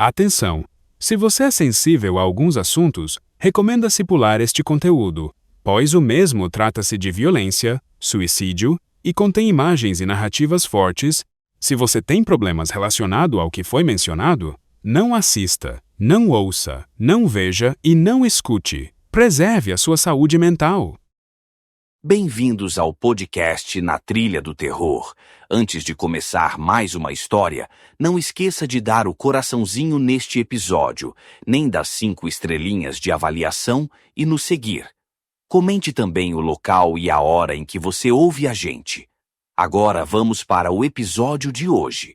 Atenção! Se você é sensível a alguns assuntos, recomenda-se pular este conteúdo, pois o mesmo trata-se de violência, suicídio e contém imagens e narrativas fortes. Se você tem problemas relacionados ao que foi mencionado, não assista, não ouça, não veja e não escute. Preserve a sua saúde mental. Bem-vindos ao podcast Na Trilha do Terror. Antes de começar mais uma história, não esqueça de dar o coraçãozinho neste episódio, nem das 5 estrelinhas de avaliação e nos seguir. Comente também o local e a hora em que você ouve a gente. Agora vamos para o episódio de hoje.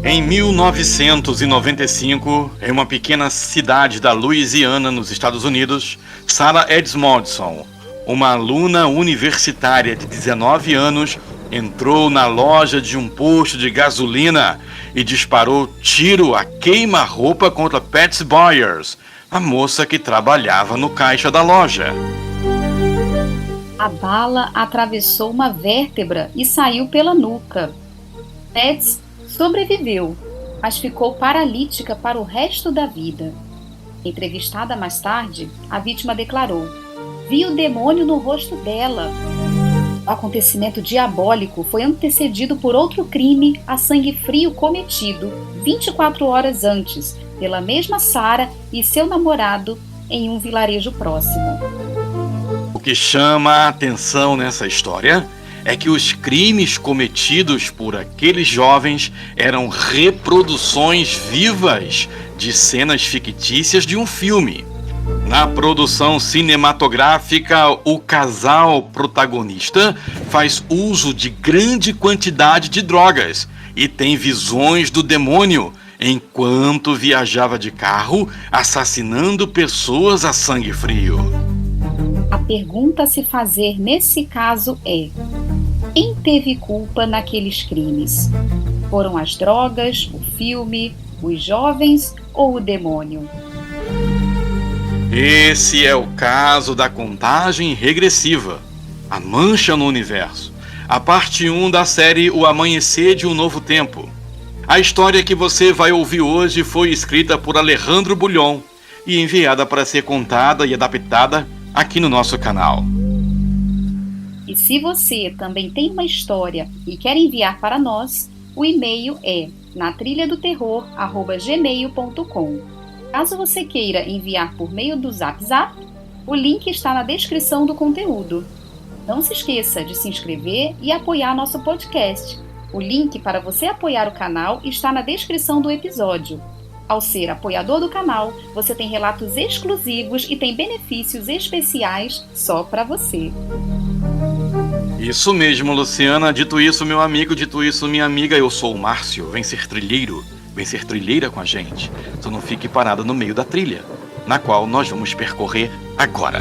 Em 1995, em uma pequena cidade da Louisiana, nos Estados Unidos, Sarah Edmondson, uma aluna universitária de 19 anos, entrou na loja de um posto de gasolina e disparou tiro a queima-roupa contra Patsy Boyers, a moça que trabalhava no caixa da loja. A bala atravessou uma vértebra e saiu pela nuca. Patsy sobreviveu, mas ficou paralítica para o resto da vida. Entrevistada mais tarde, a vítima declarou: "Vi o demônio no rosto dela." O acontecimento diabólico foi antecedido por outro crime a sangue frio cometido 24 horas antes pela mesma Sarah e seu namorado em um vilarejo próximo. O que chama a atenção nessa história é que os crimes cometidos por aqueles jovens eram reproduções vivas de cenas fictícias de um filme. Na produção cinematográfica, o casal protagonista faz uso de grande quantidade de drogas e tem visões do demônio enquanto viajava de carro, assassinando pessoas a sangue frio. A pergunta a se fazer nesse caso é: quem teve culpa naqueles crimes? Foram as drogas, o filme, os jovens ou o demônio? Esse é o caso da contagem regressiva, a mancha no universo, a parte 1 da série O Amanhecer de um Novo Tempo. A história que você vai ouvir hoje foi escrita por Alejandro Bulhon e enviada para ser contada e adaptada aqui no nosso canal. E se você também tem uma história e quer enviar para nós, o e-mail é natrilhadoterror@gmail.com. Caso você queira enviar por meio do Zap, o link está na descrição do conteúdo. Não se esqueça de se inscrever e apoiar nosso podcast. O link para você apoiar o canal está na descrição do episódio. Ao ser apoiador do canal, você tem relatos exclusivos e tem benefícios especiais só para você. Isso mesmo, Luciana. Dito isso, meu amigo, dito isso, minha amiga, eu sou o Márcio. Vem ser trilheiro, vem ser trilheira com a gente. Só não fique parada no meio da trilha, na qual nós vamos percorrer agora.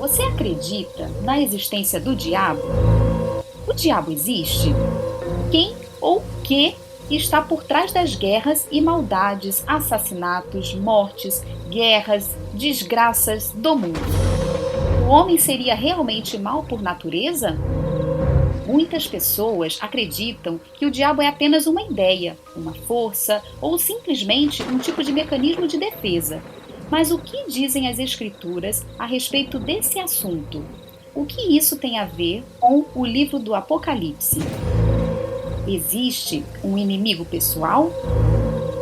Você acredita na existência do diabo? O diabo existe? Quem ou o que está por trás das guerras e maldades, assassinatos, mortes, guerras, desgraças do mundo? O homem seria realmente mau por natureza? Muitas pessoas acreditam que o diabo é apenas uma ideia, uma força ou simplesmente um tipo de mecanismo de defesa. Mas o que dizem as Escrituras a respeito desse assunto? O que isso tem a ver com o livro do Apocalipse? Existe um inimigo pessoal?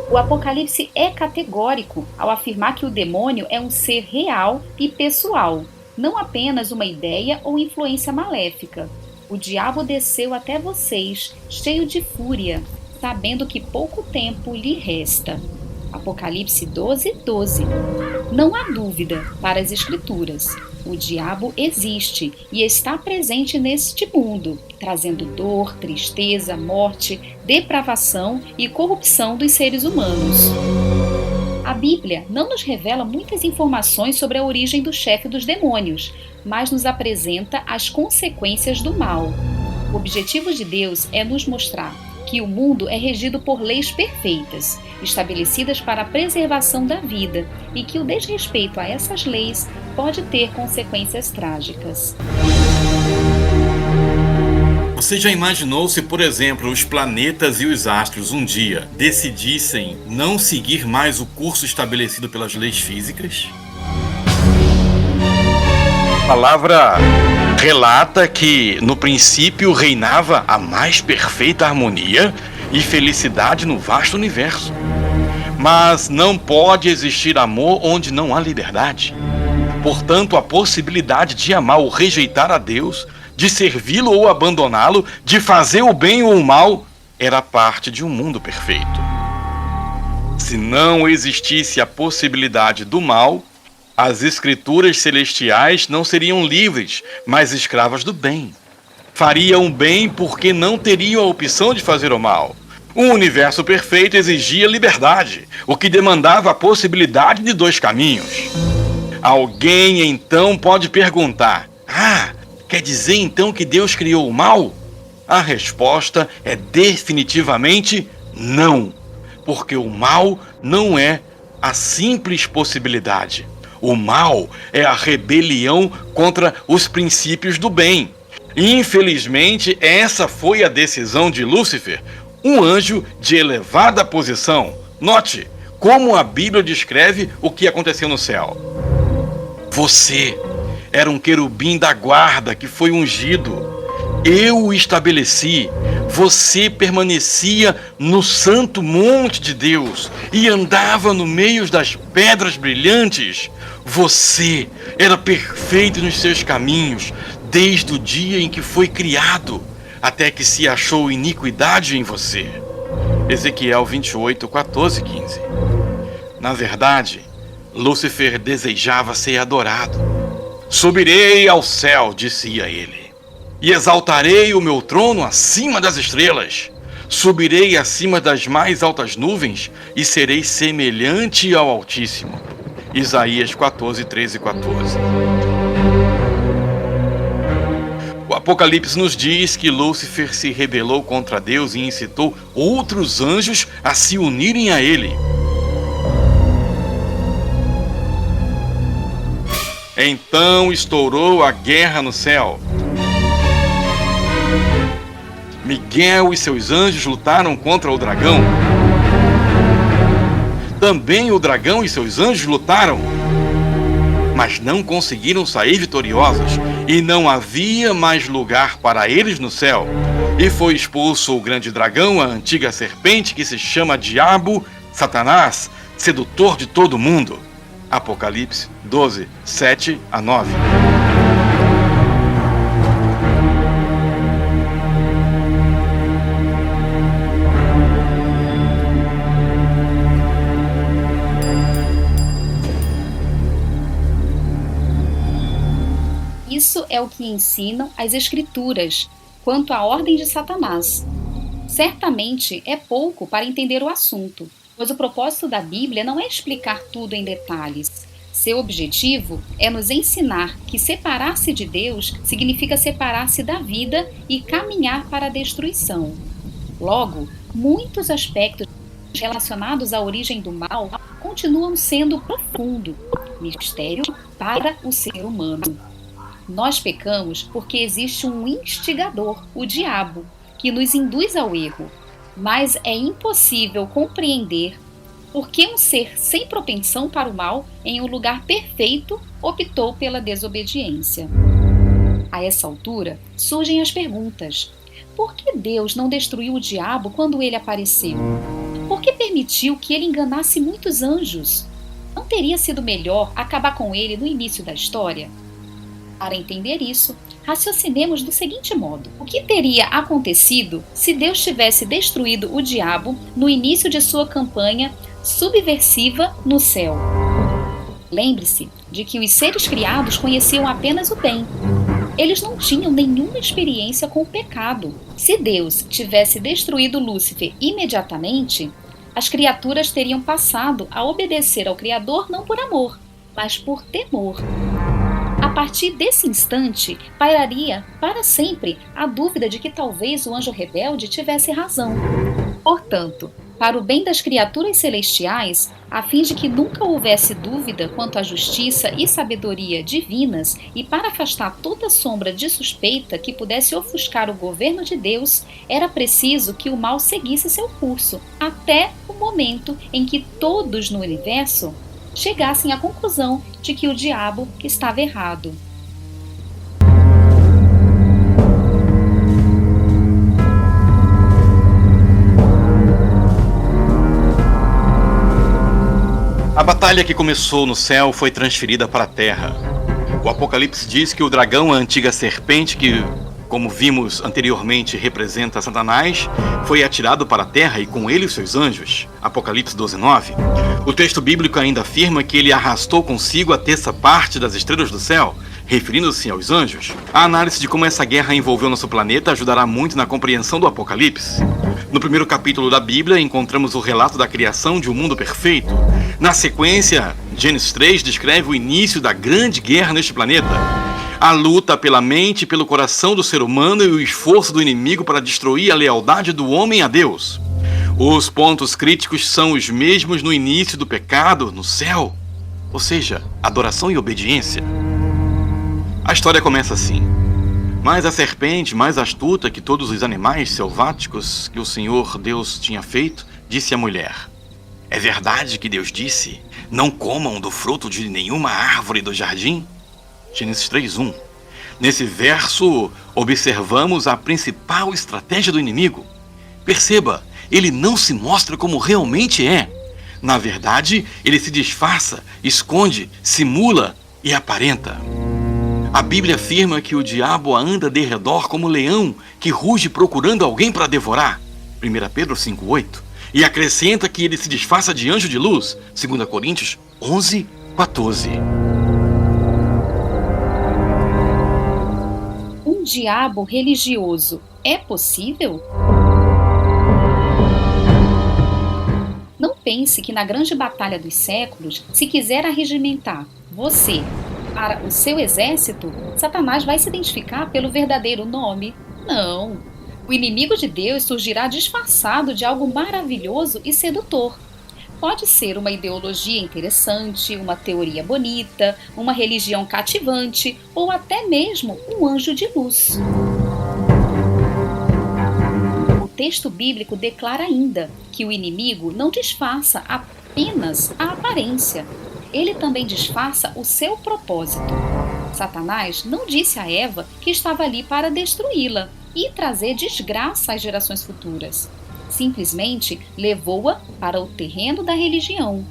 O Apocalipse é categórico ao afirmar que o demônio é um ser real e pessoal, não apenas uma ideia ou influência maléfica. O diabo desceu até vocês, cheio de fúria. sabendo que pouco tempo lhe resta. Apocalipse 12:12. Não há dúvida para as Escrituras. O diabo existe e está presente neste mundo, trazendo dor, tristeza, morte, depravação e corrupção dos seres humanos. A Bíblia não nos revela muitas informações sobre a origem do chefe dos demônios, mas nos apresenta as consequências do mal. O objetivo de Deus é nos mostrar que o mundo é regido por leis perfeitas, estabelecidas para a preservação da vida, e que o desrespeito a essas leis pode ter consequências trágicas. Você já imaginou se, por exemplo, os planetas e os astros um dia decidissem não seguir mais o curso estabelecido pelas leis físicas? A palavra relata que no princípio reinava a mais perfeita harmonia e felicidade no vasto universo. Mas não pode existir amor onde não há liberdade. Portanto, a possibilidade de amar ou rejeitar a Deus, de servi-lo ou abandoná-lo, de fazer o bem ou o mal, era parte de um mundo perfeito. Se não existisse a possibilidade do mal, as escrituras celestiais não seriam livres, mas escravas do bem. Fariam o bem porque não teriam a opção de fazer o mal. O universo perfeito exigia liberdade, o que demandava a possibilidade de dois caminhos. Alguém então pode perguntar: quer dizer então que Deus criou o mal? A resposta é definitivamente não, porque o mal não é a simples possibilidade. O mal é a rebelião contra os princípios do bem. Infelizmente, essa foi a decisão de Lúcifer, um anjo de elevada posição. Note como a Bíblia descreve o que aconteceu no céu. Você era um querubim da guarda que foi ungido. Eu o estabeleci. Você permanecia no santo monte de Deus e andava no meio das pedras brilhantes. Você era perfeito nos seus caminhos, desde o dia em que foi criado, até que se achou iniquidade em você. Ezequiel 28, 14 e 15. Na verdade, Lúcifer desejava ser adorado. Subirei ao céu, dizia ele, e exaltarei o meu trono acima das estrelas. Subirei acima das mais altas nuvens e serei semelhante ao Altíssimo. Isaías 14, 13 e 14. O Apocalipse nos diz que Lúcifer se rebelou contra Deus e incitou outros anjos a se unirem a ele. Então estourou a guerra no céu. Miguel e seus anjos lutaram contra o dragão. Também o dragão e seus anjos lutaram, mas não conseguiram sair vitoriosos, e não havia mais lugar para eles no céu. E foi expulso o grande dragão, a antiga serpente que se chama Diabo, Satanás, sedutor de todo mundo. Apocalipse 12, 7 a 9. Isso é o que ensinam as Escrituras quanto à ordem de Satanás. Certamente é pouco para entender o assunto, pois o propósito da Bíblia não é explicar tudo em detalhes. Seu objetivo é nos ensinar que separar-se de Deus significa separar-se da vida e caminhar para a destruição. Logo, muitos aspectos relacionados à origem do mal continuam sendo profundo mistério para o ser humano. Nós pecamos porque existe um instigador, o diabo, que nos induz ao erro, mas é impossível compreender por que um ser sem propensão para o mal, em um lugar perfeito, optou pela desobediência. A essa altura, surgem as perguntas: por que Deus não destruiu o diabo quando ele apareceu? Por que permitiu que ele enganasse muitos anjos? Não teria sido melhor acabar com ele no início da história? Para entender isso, Raciocinemos do seguinte modo: o que teria acontecido se Deus tivesse destruído o diabo no início de sua campanha subversiva no céu? Lembre-se de que os seres criados conheciam apenas o bem. Eles não tinham nenhuma experiência com o pecado. Se Deus tivesse destruído Lúcifer imediatamente, as criaturas teriam passado a obedecer ao Criador não por amor, mas por temor. A partir desse instante, pairaria para sempre a dúvida de que talvez o anjo rebelde tivesse razão. Portanto, para o bem das criaturas celestiais, a fim de que nunca houvesse dúvida quanto à justiça e sabedoria divinas e para afastar toda sombra de suspeita que pudesse ofuscar o governo de Deus, era preciso que o mal seguisse seu curso, até o momento em que todos no universo chegassem à conclusão de que o diabo estava errado. A batalha que começou no céu foi transferida para a terra. O Apocalipse diz que o dragão, a antiga serpente, que, como vimos anteriormente, representa Satanás, foi atirado para a terra e com ele os seus anjos. Apocalipse 12:9. O texto bíblico ainda afirma que ele arrastou consigo a terça parte das estrelas do céu, referindo-se aos anjos. A análise de como essa guerra envolveu nosso planeta ajudará muito na compreensão do Apocalipse. No primeiro capítulo da Bíblia, encontramos o relato da criação de um mundo perfeito. Na sequência, Gênesis 3 descreve o início da grande guerra neste planeta. A luta pela mente e pelo coração do ser humano e o esforço do inimigo para destruir a lealdade do homem a Deus. Os pontos críticos são os mesmos no início do pecado, no céu, ou seja, adoração e obediência. A história começa assim: mas a serpente, mais astuta que todos os animais selváticos que o Senhor Deus tinha feito, disse à mulher: é verdade que Deus disse, não comam do fruto de nenhuma árvore do jardim? Gênesis 3:1. Nesse verso, observamos a principal estratégia do inimigo. Perceba, ele não se mostra como realmente é. Na verdade, ele se disfarça, esconde, simula e aparenta. A Bíblia afirma que o diabo anda de redor como leão que ruge procurando alguém para devorar. 1 Pedro 5:8. E acrescenta que ele se disfarça de anjo de luz. 2 Coríntios 11:14. Um diabo religioso é possível? Não pense que na grande batalha dos séculos, se quiser arregimentar você para o seu exército, Satanás vai se identificar pelo verdadeiro nome. Não. O inimigo de Deus surgirá disfarçado de algo maravilhoso e sedutor. Pode ser uma ideologia interessante, uma teoria bonita, uma religião cativante ou até mesmo um anjo de luz. O texto bíblico declara ainda que o inimigo não disfarça apenas a aparência. Ele também disfarça o seu propósito. Satanás não disse a Eva que estava ali para destruí-la e trazer desgraça às gerações futuras. Simplesmente levou-a para o terreno da religião.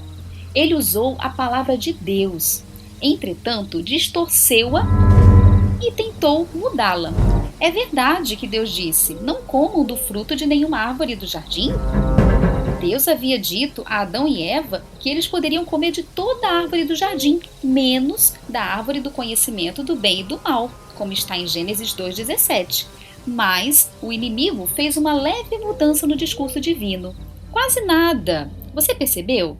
Ele usou a palavra de Deus. Entretanto, distorceu-a e tentou mudá-la. É verdade que Deus disse: não comam do fruto de nenhuma árvore do jardim? Deus havia dito a Adão e Eva que eles poderiam comer de toda a árvore do jardim, menos da árvore do conhecimento do bem e do mal, como está em Gênesis 2:17. Mas o inimigo fez uma leve mudança no discurso divino. Quase nada. Você percebeu?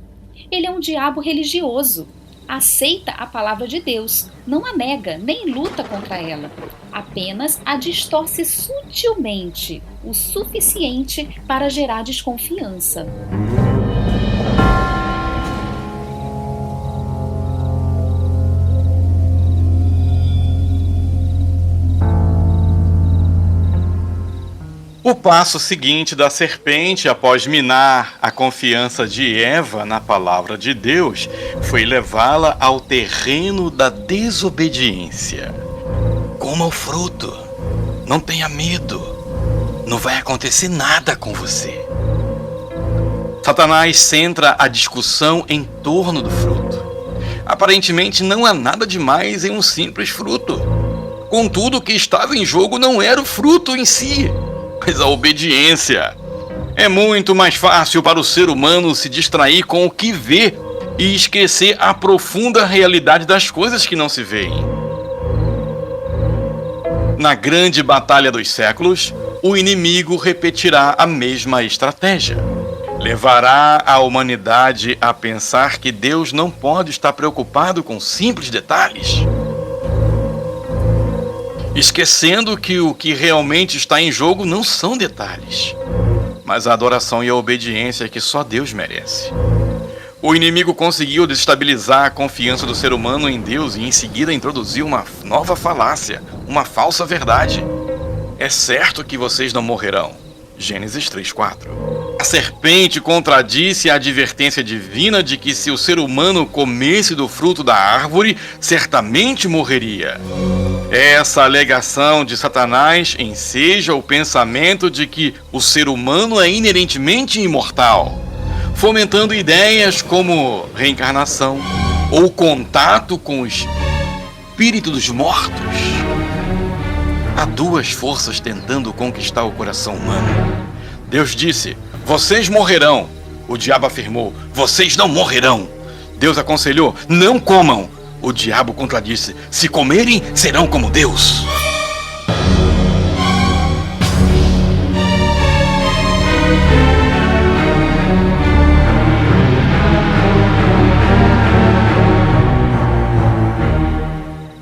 Ele é um diabo religioso. Aceita a palavra de Deus, não a nega, nem luta contra ela. Apenas a distorce sutilmente, o suficiente para gerar desconfiança. O passo seguinte da serpente, após minar a confiança de Eva na palavra de Deus, foi levá-la ao terreno da desobediência. Coma o fruto, não tenha medo, não vai acontecer nada com você. Satanás centra a discussão em torno do fruto. Aparentemente não há nada demais em um simples fruto. Contudo, o que estava em jogo não era o fruto em si, mas a obediência. É muito mais fácil para o ser humano se distrair com o que vê e esquecer a profunda realidade das coisas que não se veem. Na grande batalha dos séculos, o inimigo repetirá a mesma estratégia. Levará a humanidade a pensar que Deus não pode estar preocupado com simples detalhes, esquecendo que o que realmente está em jogo não são detalhes, mas a adoração e a obediência que só Deus merece. O inimigo conseguiu desestabilizar a confiança do ser humano em Deus e em seguida introduziu uma nova falácia, uma falsa verdade. É certo que vocês não morrerão. Gênesis 3:4. A serpente contradisse a advertência divina de que se o ser humano comesse do fruto da árvore, certamente morreria. Essa alegação de Satanás enseja o pensamento de que o ser humano é inerentemente imortal, fomentando ideias como reencarnação ou contato com o espírito dos mortos. Há duas forças tentando conquistar o coração humano. Deus disse: vocês morrerão. O diabo afirmou: vocês não morrerão. Deus aconselhou: não comam. O diabo contradisse: se comerem, serão como Deus.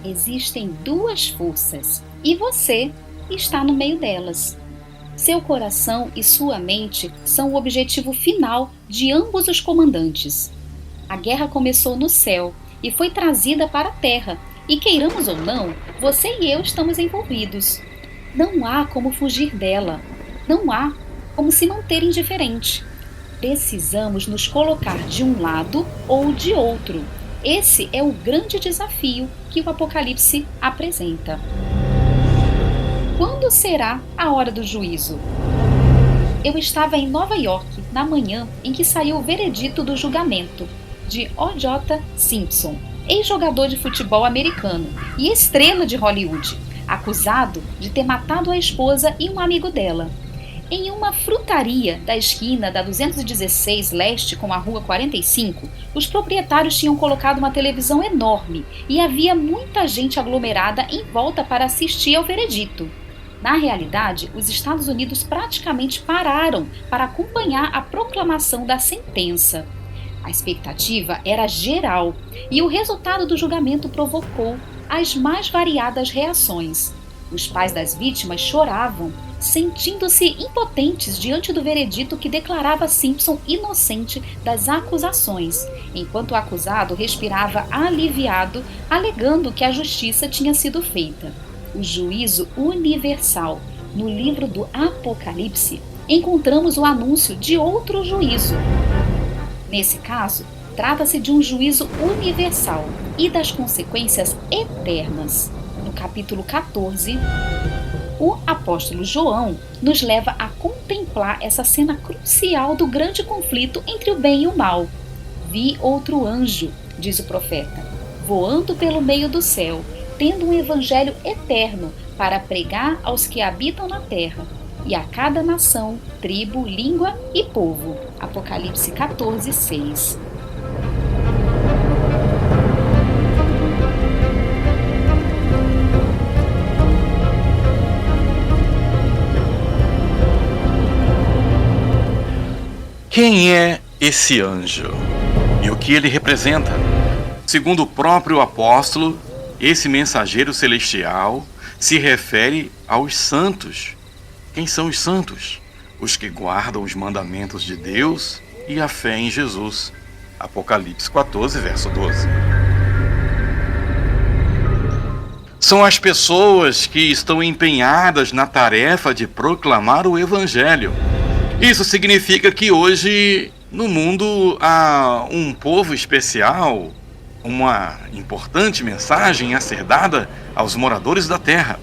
Existem duas forças e você está no meio delas. Seu coração e sua mente são o objetivo final de ambos os comandantes. A guerra começou no céu e foi trazida para a terra, e queiramos ou não, você e eu estamos envolvidos. Não há como fugir dela, não há como se manter indiferente. Precisamos nos colocar de um lado ou de outro. Esse é o grande desafio que o Apocalipse apresenta. Quando será a hora do juízo? Eu estava em Nova York na manhã em que saiu o veredito do julgamento de O.J. Simpson, ex-jogador de futebol americano e estrela de Hollywood, acusado de ter matado a esposa e um amigo dela. Em uma frutaria da esquina da 216 Leste com a Rua 45, os proprietários tinham colocado uma televisão enorme e havia muita gente aglomerada em volta para assistir ao veredito. Na realidade, os Estados Unidos praticamente pararam para acompanhar a proclamação da sentença. A expectativa era geral e o resultado do julgamento provocou as mais variadas reações. Os pais das vítimas choravam, sentindo-se impotentes diante do veredito que declarava Simpson inocente das acusações, enquanto o acusado respirava aliviado, alegando que a justiça tinha sido feita. O juízo universal. No livro do Apocalipse, encontramos o anúncio de outro juízo. Nesse caso, trata-se de um juízo universal e das consequências eternas. No capítulo 14, o apóstolo João nos leva a contemplar essa cena crucial do grande conflito entre o bem e o mal. Vi outro anjo, diz o profeta, voando pelo meio do céu, tendo um evangelho eterno para pregar aos que habitam na terra, e a cada nação, tribo, língua e povo. Apocalipse 14, 6. Quem é esse anjo? E o que ele representa? Segundo o próprio apóstolo, esse mensageiro celestial se refere aos santos. Quem são os santos? Os que guardam os mandamentos de Deus e a fé em Jesus. Apocalipse 14, verso 12. São as pessoas que estão empenhadas na tarefa de proclamar o Evangelho. Isso significa que hoje, no mundo, há um povo especial, uma importante mensagem a ser dada aos moradores da terra.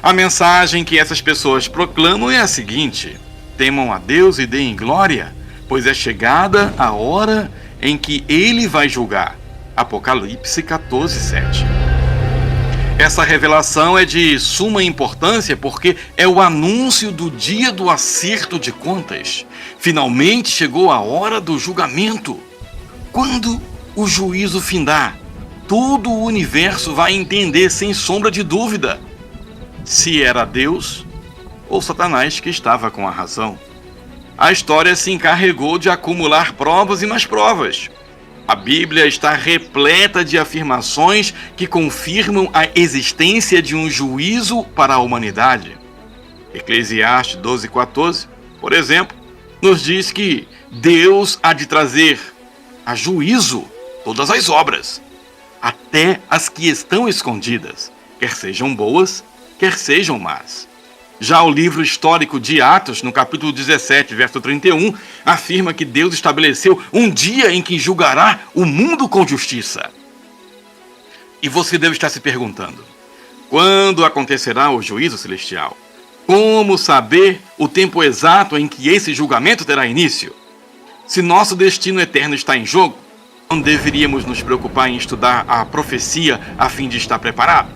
A mensagem que essas pessoas proclamam é a seguinte: temam a Deus e deem glória, pois é chegada a hora em que Ele vai julgar. Apocalipse 14, 7. Essa revelação é de suma importância porque é o anúncio do dia do acerto de contas. Finalmente chegou a hora do julgamento. Quando o juízo findar, todo o universo vai entender sem sombra de dúvida se era Deus ou Satanás que estava com a razão. A história se encarregou de acumular provas e mais provas. A Bíblia está repleta de afirmações que confirmam a existência de um juízo para a humanidade. Eclesiastes 12:14, por exemplo, nos diz que Deus há de trazer a juízo todas as obras, até as que estão escondidas, quer sejam boas, quer sejam más. Já o livro histórico de Atos, no capítulo 17, verso 31, afirma que Deus estabeleceu um dia em que julgará o mundo com justiça. E você deve estar se perguntando, quando acontecerá o juízo celestial? Como saber o tempo exato em que esse julgamento terá início? Se nosso destino eterno está em jogo, não deveríamos nos preocupar em estudar a profecia a fim de estar preparado?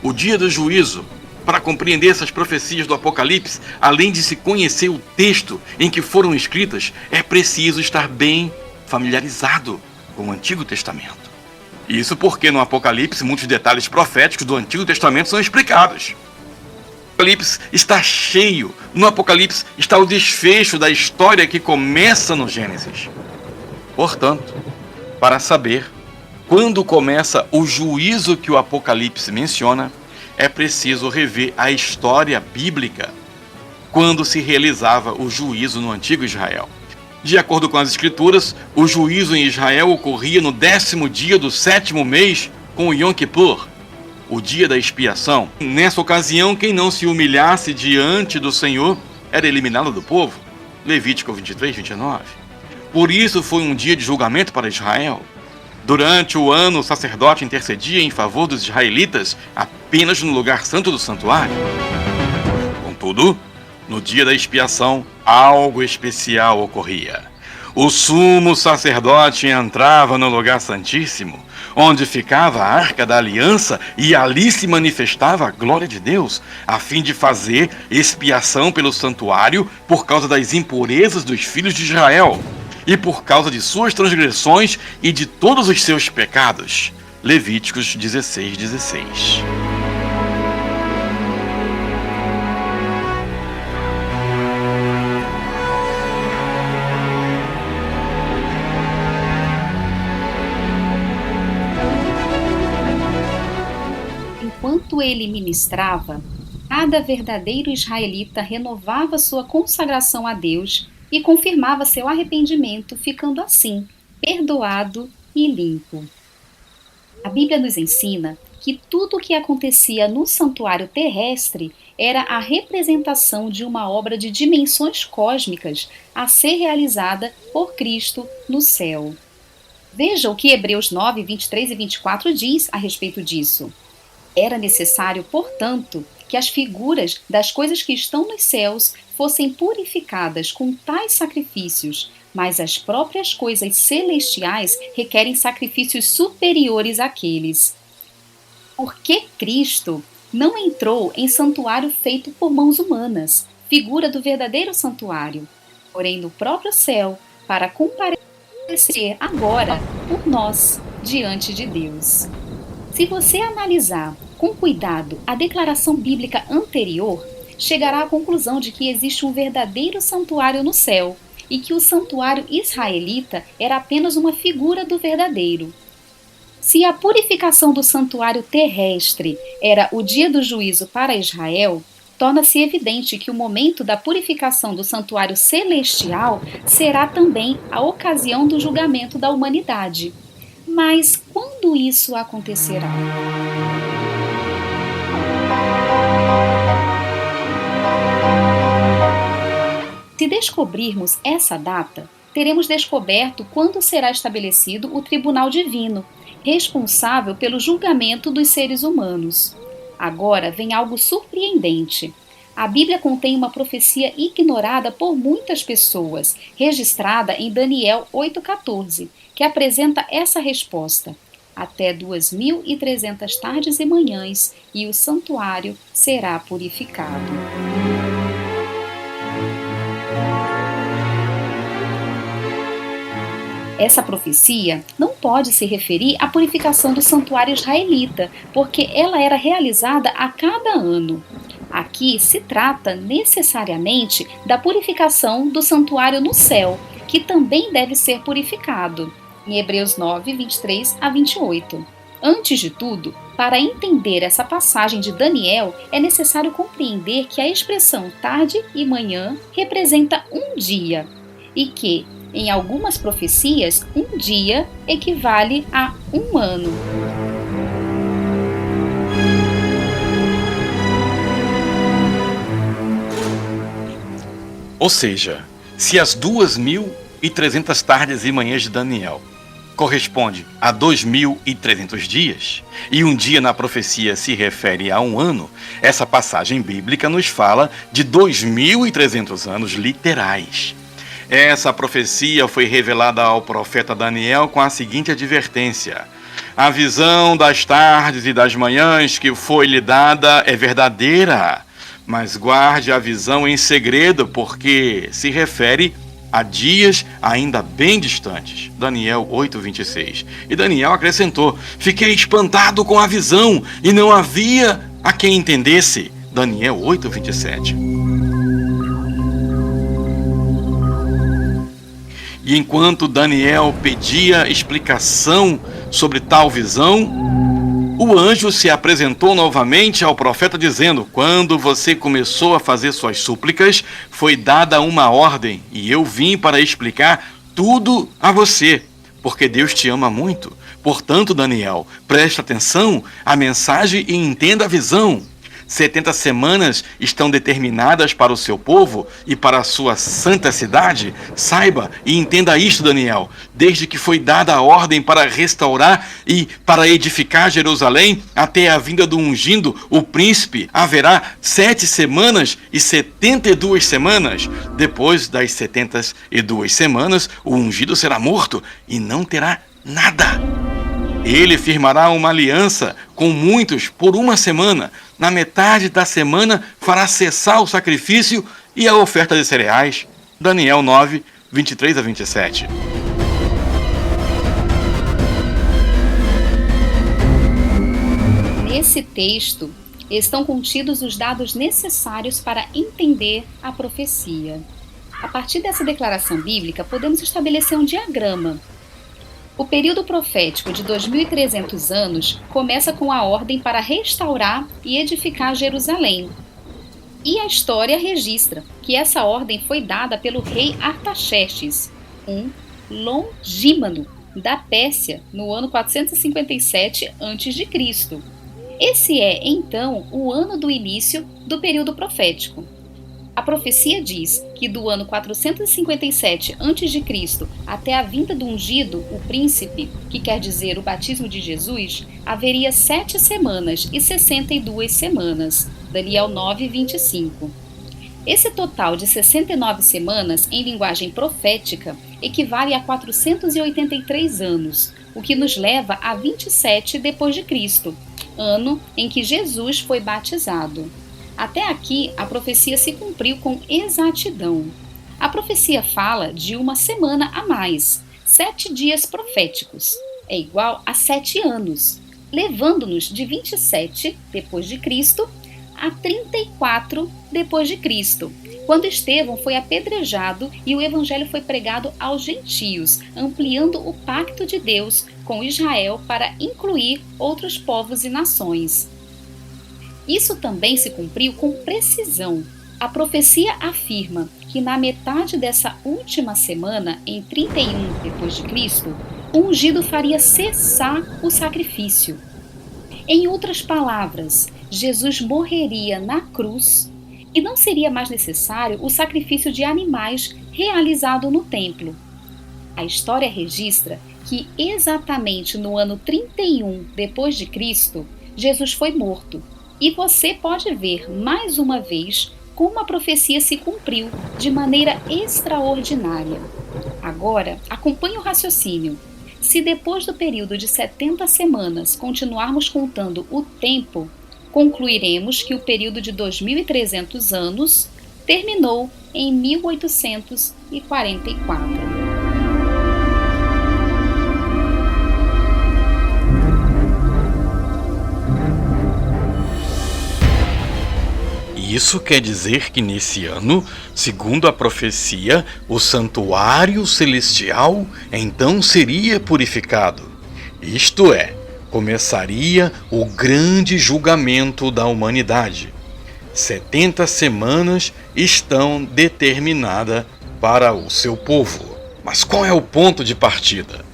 O dia do juízo, para compreender essas profecias do Apocalipse, além de se conhecer o texto em que foram escritas, é preciso estar bem familiarizado com o Antigo Testamento. Isso porque no Apocalipse muitos detalhes proféticos do Antigo Testamento são explicados. O Apocalipse está cheio. No Apocalipse está o desfecho da história que começa no Gênesis. Portanto, para saber quando começa o juízo que o Apocalipse menciona, é preciso rever a história bíblica quando se realizava o juízo no antigo Israel. De acordo com as Escrituras, o juízo em Israel ocorria no 10º dia do 7º mês, com o Yom Kippur, o dia da expiação. Nessa ocasião, quem não se humilhasse diante do Senhor era eliminado do povo. Levítico 23:29. Por isso foi um dia de julgamento para Israel. Durante o ano, o sacerdote intercedia em favor dos israelitas apenas no lugar santo do santuário. Contudo, no dia da expiação, algo especial ocorria. O sumo sacerdote entrava no lugar santíssimo, onde ficava a Arca da Aliança, e ali se manifestava a glória de Deus, a fim de fazer expiação pelo santuário por causa das impurezas dos filhos de Israel e por causa de suas transgressões e de todos os seus pecados. Levíticos 16:16. Enquanto ele ministrava, cada verdadeiro israelita renovava sua consagração a Deus e confirmava seu arrependimento, ficando assim perdoado e limpo. A Bíblia nos ensina que tudo o que acontecia no santuário terrestre era a representação de uma obra de dimensões cósmicas a ser realizada por Cristo no céu. Veja o que Hebreus 9, 23 e 24 diz a respeito disso. Era necessário, portanto, que as figuras das coisas que estão nos céus fossem purificadas com tais sacrifícios, mas as próprias coisas celestiais requerem sacrifícios superiores àqueles. Porque Cristo não entrou em santuário feito por mãos humanas, figura do verdadeiro santuário, porém no próprio céu, para comparecer agora por nós diante de Deus. Se você analisar com cuidado a declaração bíblica anterior, chegará à conclusão de que existe um verdadeiro santuário no céu e que o santuário israelita era apenas uma figura do verdadeiro. Se a purificação do santuário terrestre era o dia do juízo para Israel, torna-se evidente que o momento da purificação do santuário celestial será também a ocasião do julgamento da humanidade. Mas quando isso acontecerá? Se descobrirmos essa data, teremos descoberto quando será estabelecido o tribunal divino, responsável pelo julgamento dos seres humanos. Agora vem algo surpreendente. A Bíblia contém uma profecia ignorada por muitas pessoas, registrada em Daniel 8,14, que apresenta essa resposta. até 2.300 tardes e manhãs, e o santuário será purificado. Essa profecia não pode se referir à purificação do santuário israelita, porque ela era realizada a cada ano. Aqui se trata necessariamente da purificação do santuário no céu, que também deve ser purificado, em Hebreus 9, 23 a 28. Antes de tudo, para entender essa passagem de Daniel, é necessário compreender que a expressão tarde e manhã representa um dia, e que, em algumas profecias, um dia equivale a um ano. Ou seja, se as 2.300 tardes e manhãs de Daniel corresponde a 2.300 dias, e um dia na profecia se refere a um ano, essa passagem bíblica nos fala de 2.300 anos literais. Essa profecia foi revelada ao profeta Daniel com a seguinte advertência: a visão das tardes e das manhãs que foi lhe dada é verdadeira, mas guarde a visão em segredo, porque se refere a dias ainda bem distantes. Daniel 8:26. E Daniel acrescentou: fiquei espantado com a visão, e não havia a quem entendesse. Daniel 8:27. E enquanto Daniel pedia explicação sobre tal visão, o anjo se apresentou novamente ao profeta dizendo: quando você começou a fazer suas súplicas, foi dada uma ordem, e eu vim para explicar tudo a você, porque Deus te ama muito. Portanto, Daniel, preste atenção à mensagem e entenda a visão. 70 semanas estão determinadas para o seu povo e para a sua santa cidade. Saiba e entenda isto, Daniel. Desde que foi dada a ordem para restaurar e para edificar Jerusalém, até a vinda do ungido, o príncipe, haverá 7 semanas e 72 semanas. Depois das 72 semanas, o ungido será morto e não terá nada. Ele firmará uma aliança com muitos por uma semana. Na metade da semana fará cessar o sacrifício e a oferta de cereais. Daniel 9, 23 a 27. Nesse texto estão contidos os dados necessários para entender a profecia. A partir dessa declaração bíblica, podemos estabelecer um diagrama. O período profético de 2.300 anos começa com a ordem para restaurar e edificar Jerusalém. E a história registra que essa ordem foi dada pelo rei Artaxerxes, um longímano da Pérsia, no ano 457 a.C. Esse é, então, o ano do início do período profético. A profecia diz que do ano 457 a.C. até a vinda do ungido, o príncipe, que quer dizer o batismo de Jesus, haveria 7 semanas e 62 semanas. Daniel 9, 25. Esse total de 69 semanas, em linguagem profética, equivale a 483 anos, o que nos leva a 27 depois de Cristo, ano em que Jesus foi batizado. Até aqui, a profecia se cumpriu com exatidão. A profecia fala de uma semana a mais, 7 dias proféticos, é igual a 7 anos, levando-nos de 27 depois de Cristo a 34 depois de Cristo, quando Estevão foi apedrejado e o evangelho foi pregado aos gentios, ampliando o pacto de Deus com Israel para incluir outros povos e nações. Isso também se cumpriu com precisão. A profecia afirma que na metade dessa última semana, em 31 depois de Cristo, o ungido faria cessar o sacrifício. Em outras palavras, Jesus morreria na cruz e não seria mais necessário o sacrifício de animais realizado no templo. A história registra que exatamente no ano 31 depois de Cristo, Jesus foi morto. E você pode ver mais uma vez como a profecia se cumpriu de maneira extraordinária. Agora, acompanhe o raciocínio. Se depois do período de 70 semanas continuarmos contando o tempo, concluiremos que o período de 2.300 anos terminou em 1844. Isso quer dizer que nesse ano, segundo a profecia, o santuário celestial então seria purificado. Isto é, começaria o grande julgamento da humanidade. 70 semanas estão determinadas para o seu povo. Mas qual é o ponto de partida?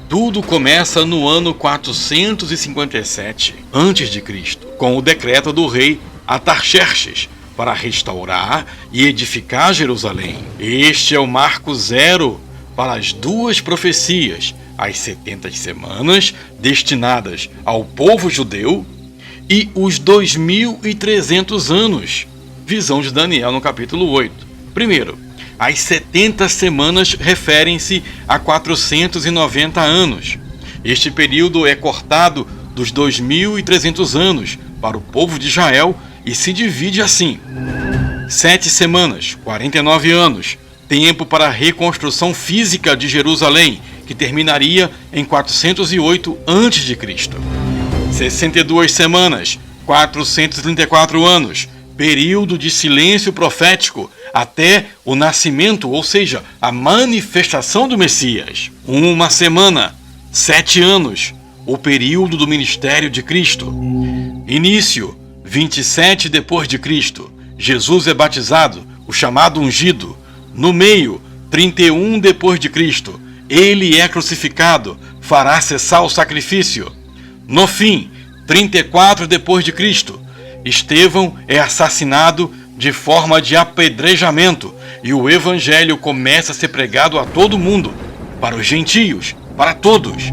Tudo começa no ano 457 a.C., com o decreto do rei Artaxerxes para restaurar e edificar Jerusalém. Este é o marco zero para as duas profecias, as 70 semanas destinadas ao povo judeu e os 2.300 anos, visão de Daniel no capítulo 8. Primeiro, as 70 semanas referem-se a 490 anos. Este período é cortado dos 2.300 anos para o povo de Israel e se divide assim: 7 semanas, 49 anos, tempo para a reconstrução física de Jerusalém, que terminaria em 408 a.C. 62 semanas, 434 anos, período de silêncio profético até o nascimento, ou seja, a manifestação do Messias. 1 semana, 7 anos, o período do ministério de Cristo. Início, 27 depois de Cristo, Jesus é batizado, o chamado ungido. No meio, 31 depois de Cristo, ele é crucificado, fará cessar o sacrifício. No fim, 34 depois de Cristo, Estevão é assassinado de forma de apedrejamento e o evangelho começa a ser pregado a todo mundo, para os gentios, para todos.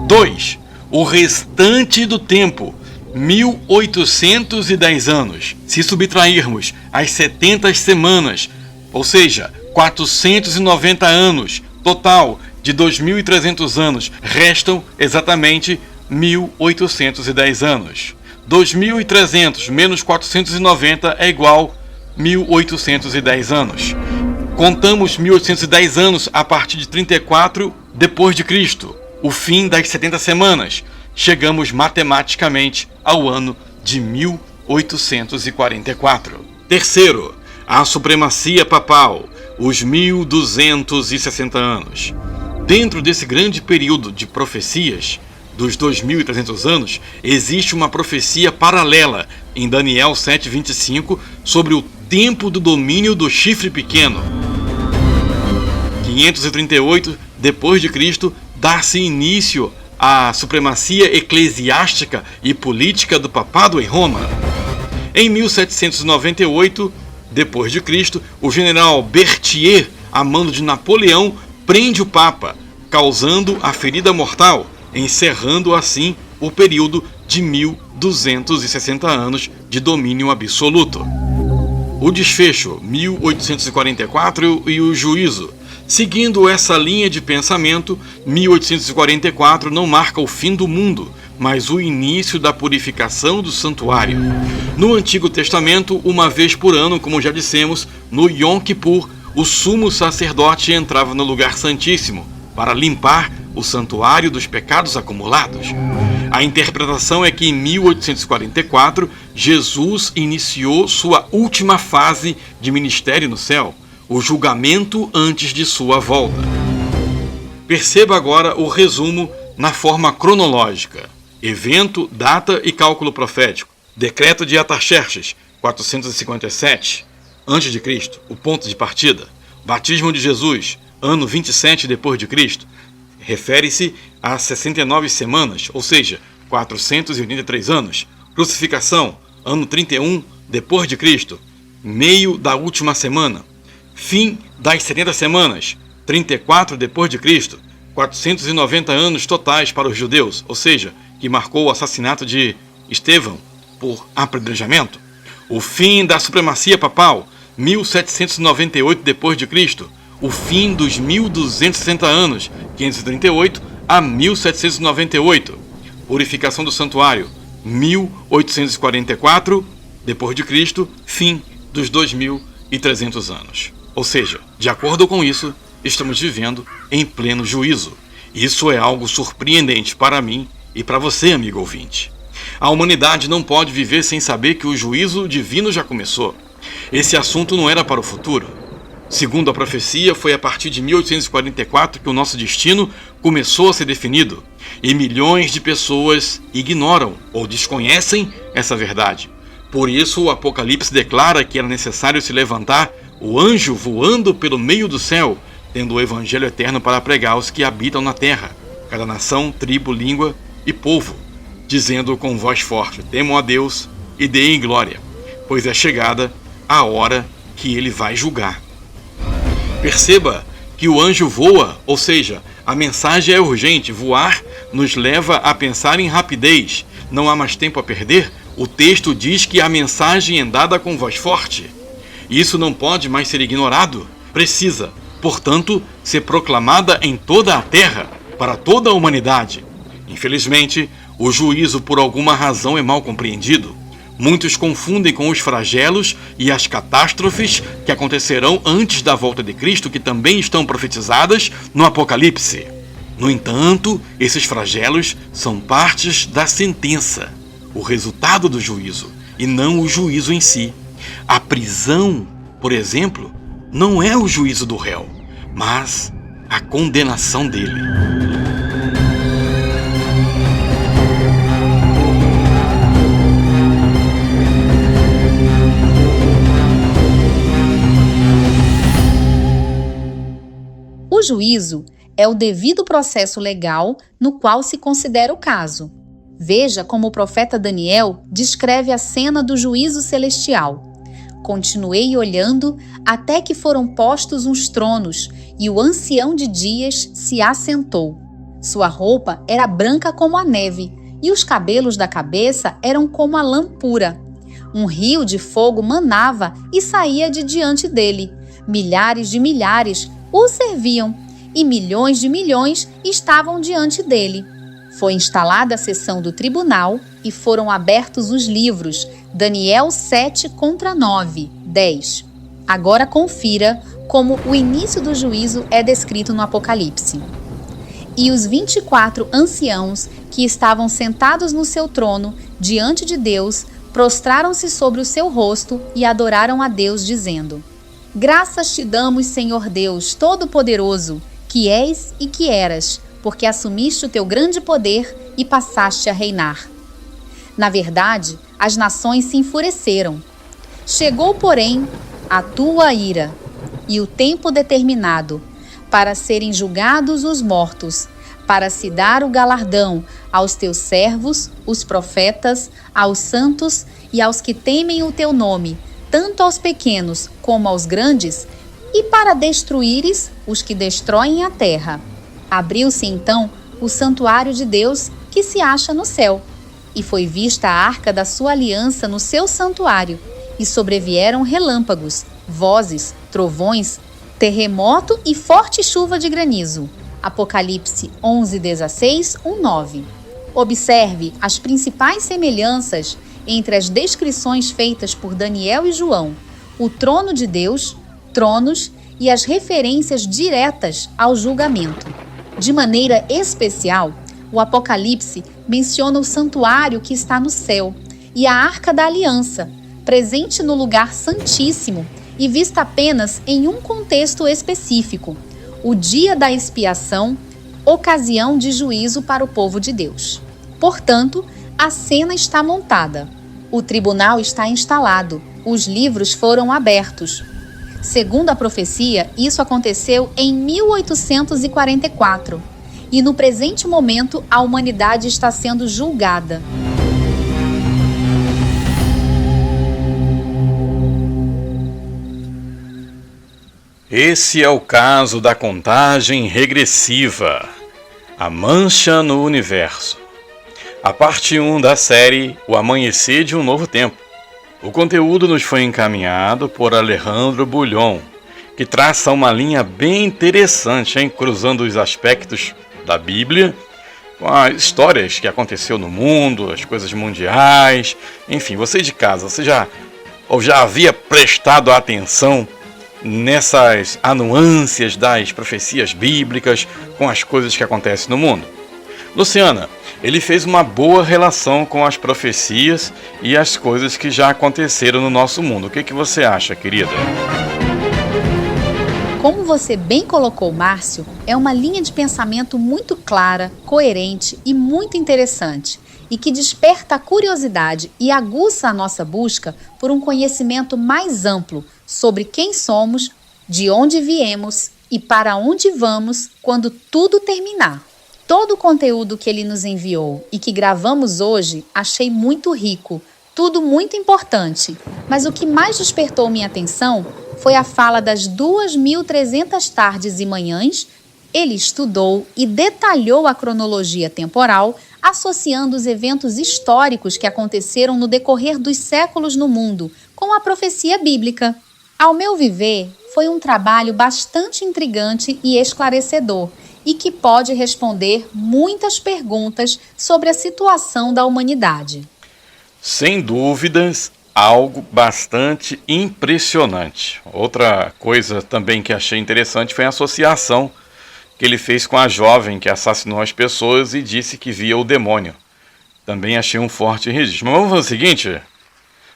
2. O restante do tempo, 1.810 anos. Se subtrairmos as 70 semanas, ou seja, 490 anos, total de 2.300 anos, restam exatamente 1.810 anos. 2.300 menos 490 é igual a 1.810 anos. Contamos 1.810 anos a partir de 34 depois de Cristo, o fim das 70 semanas. Chegamos matematicamente ao ano de 1844. Terceiro, a supremacia papal, os 1.260 anos. Dentro desse grande período de profecias, dos 2.300 anos, existe uma profecia paralela em Daniel 7:25 sobre o tempo do domínio do chifre pequeno. 538 depois de Cristo, dá-se início à supremacia eclesiástica e política do papado em Roma. Em 1798 depois de Cristo, o general Berthier, a mando de Napoleão, prende o papa, causando a ferida mortal, encerrando assim o período de 1.260 anos de domínio absoluto. O desfecho, 1844 e o juízo. Seguindo essa linha de pensamento, 1844 não marca o fim do mundo, mas o início da purificação do santuário. No Antigo Testamento, uma vez por ano, como já dissemos, no Yom Kippur, o sumo sacerdote entrava no lugar santíssimo para limpar o santuário dos pecados acumulados. A interpretação é que em 1844, Jesus iniciou sua última fase de ministério no céu, o julgamento antes de sua volta. Perceba agora o resumo na forma cronológica: evento, data e cálculo profético. Decreto de Artaxerxes, 457 a.C., o ponto de partida. Batismo de Jesus, ano 27 depois de Cristo. Refere-se a 69 semanas, ou seja, 483 anos. Crucificação, ano 31 depois de Cristo, meio da última semana. Fim das 70 semanas, 34 depois de Cristo, 490 anos totais para os judeus, ou seja, que marcou o assassinato de Estevão por apedrejamento. O fim da supremacia papal, 1798 depois de Cristo, o fim dos 1.260 anos, 538 a 1798. Purificação do santuário, 1844 d.C., fim dos 2300 anos. Ou seja, de acordo com isso, estamos vivendo em pleno juízo. Isso é algo surpreendente para mim e para você, amigo ouvinte. A humanidade não pode viver sem saber que o juízo divino já começou. Esse assunto não era para o futuro. Segundo a profecia, foi a partir de 1844 que o nosso destino começou a ser definido. E milhões de pessoas ignoram ou desconhecem essa verdade. Por isso, o Apocalipse declara que era necessário se levantar o anjo voando pelo meio do céu, tendo o evangelho eterno para pregar aos que habitam na terra, cada nação, tribo, língua e povo, dizendo com voz forte: temam a Deus e deem glória, pois é chegada a hora que ele vai julgar. Perceba que o anjo voa, ou seja, a mensagem é urgente. Voar nos leva a pensar em rapidez. Não há mais tempo a perder. O texto diz que a mensagem é dada com voz forte. Isso não pode mais ser ignorado. Precisa, portanto, ser proclamada em toda a terra, para toda a humanidade. Infelizmente, o juízo por alguma razão é mal compreendido. Muitos confundem com os flagelos e as catástrofes que acontecerão antes da volta de Cristo, que também estão profetizadas no Apocalipse. No entanto, esses flagelos são partes da sentença, o resultado do juízo, e não o juízo em si. A prisão, por exemplo, não é o juízo do réu, mas a condenação dele. O juízo é o devido processo legal no qual se considera o caso. Veja como o profeta Daniel descreve a cena do juízo celestial. Continuei olhando até que foram postos uns tronos e o ancião de dias se assentou. Sua roupa era branca como a neve e os cabelos da cabeça eram como a lã pura. Um rio de fogo manava e saía de diante dele. Milhares de milhares o serviam e milhões de milhões estavam diante dele. Foi instalada a sessão do tribunal e foram abertos os livros. Daniel 7:9, 10. Agora confira como o início do juízo é descrito no Apocalipse. E os 24 anciãos que estavam sentados no seu trono diante de Deus prostraram-se sobre o seu rosto e adoraram a Deus, dizendo: Graças te damos, Senhor Deus Todo-Poderoso, que és e que eras, porque assumiste o teu grande poder e passaste a reinar. Na verdade, as nações se enfureceram. Chegou, porém, a tua ira e o tempo determinado para serem julgados os mortos, para se dar o galardão aos teus servos, os profetas, aos santos e aos que temem o teu nome, tanto aos pequenos como aos grandes, e para destruíres os que destroem a terra. Abriu-se então o santuário de Deus que se acha no céu, e foi vista a arca da sua aliança no seu santuário, e sobrevieram relâmpagos, vozes, trovões, terremoto e forte chuva de granizo. Apocalipse 11:16, 9. Observe as principais semelhanças entre as descrições feitas por Daniel e João, o trono de Deus, tronos e as referências diretas ao julgamento. De maneira especial, o Apocalipse menciona o santuário que está no céu e a Arca da Aliança, presente no lugar santíssimo e vista apenas em um contexto específico, o dia da expiação, ocasião de juízo para o povo de Deus. Portanto, a cena está montada. O tribunal está instalado. Os livros foram abertos. Segundo a profecia, isso aconteceu em 1844. E no presente momento, a humanidade está sendo julgada. Esse é o caso da contagem regressiva, a mancha no universo. A parte 1 da série O Amanhecer de um Novo Tempo. O conteúdo nos foi encaminhado por Alejandro Bulhon, que traça uma linha bem interessante, cruzando os aspectos da Bíblia, com as histórias que aconteceu no mundo, as coisas mundiais, enfim, você de casa, você já havia prestado atenção nessas nuances das profecias bíblicas com as coisas que acontecem no mundo? Luciana, ele fez uma boa relação com as profecias e as coisas que já aconteceram no nosso mundo. O que você acha, querida? Como você bem colocou, Márcio, é uma linha de pensamento muito clara, coerente e muito interessante, e que desperta a curiosidade e aguça a nossa busca por um conhecimento mais amplo sobre quem somos, de onde viemos e para onde vamos quando tudo terminar. Todo o conteúdo que ele nos enviou e que gravamos hoje achei muito rico, tudo muito importante, mas o que mais despertou minha atenção foi a fala das 2.300 tardes e manhãs. Ele estudou e detalhou a cronologia temporal, associando os eventos históricos que aconteceram no decorrer dos séculos no mundo com a profecia bíblica. Ao meu ver, foi um trabalho bastante intrigante e esclarecedor, e que pode responder muitas perguntas sobre a situação da humanidade. Sem dúvidas, algo bastante impressionante. Outra coisa também que achei interessante foi a associação que ele fez com a jovem que assassinou as pessoas e disse que via o demônio. Também achei um forte registro. Mas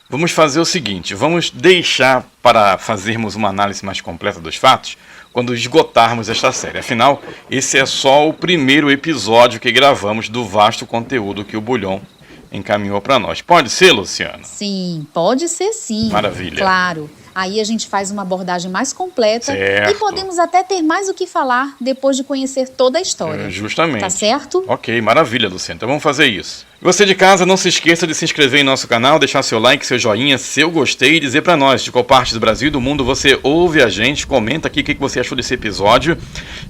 vamos fazer o seguinte? Vamos deixar para fazermos uma análise mais completa dos fatos quando esgotarmos esta série. Afinal, esse é só o primeiro episódio que gravamos do vasto conteúdo que o Bulhão encaminhou para nós. Pode ser, Luciana? Sim, pode ser sim. Maravilha. Claro. Aí a gente faz uma abordagem mais completa. Certo. E podemos até ter mais o que falar depois de conhecer toda a história. Justamente. Tá certo? Ok, maravilha, Luciana. Então vamos fazer isso. Você de casa, não se esqueça de se inscrever em nosso canal, deixar seu like, seu joinha, seu gostei e dizer para nós de qual parte do Brasil e do mundo você ouve a gente. Comenta aqui o que você achou desse episódio.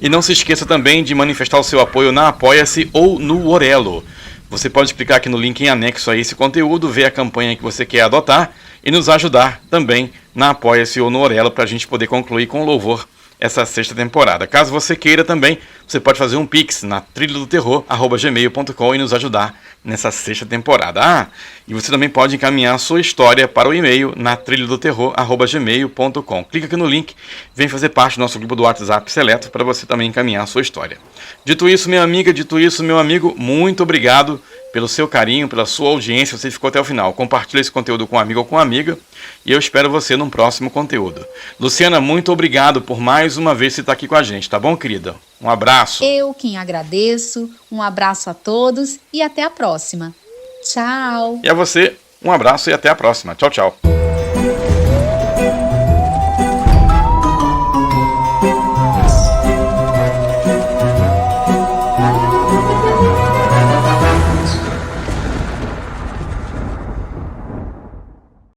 E não se esqueça também de manifestar o seu apoio na Apoia-se ou no Orelo. Você pode clicar aqui no link em anexo a esse conteúdo, ver a campanha que você quer adotar e nos ajudar também na Apoia-se ou no Orelo para a gente poder concluir com louvor essa sexta temporada. Caso você queira também, você pode fazer um pix na trilhadoterror@gmail.com e nos ajudar nessa sexta temporada. E você também pode encaminhar a sua história para o e-mail na trilhadoterror@gmail.com. Clica aqui no link, vem fazer parte do nosso grupo do WhatsApp seleto para você também encaminhar a sua história. Dito isso, minha amiga, dito isso, meu amigo, muito obrigado pelo seu carinho, pela sua audiência, você ficou até o final. Compartilhe esse conteúdo com um amigo ou com uma amiga e eu espero você num próximo conteúdo. Luciana, muito obrigado por mais uma vez você estar aqui com a gente, tá bom, querida? Um abraço. Eu quem agradeço, um abraço a todos e até a próxima. Tchau. E a você, um abraço e até a próxima. Tchau, tchau.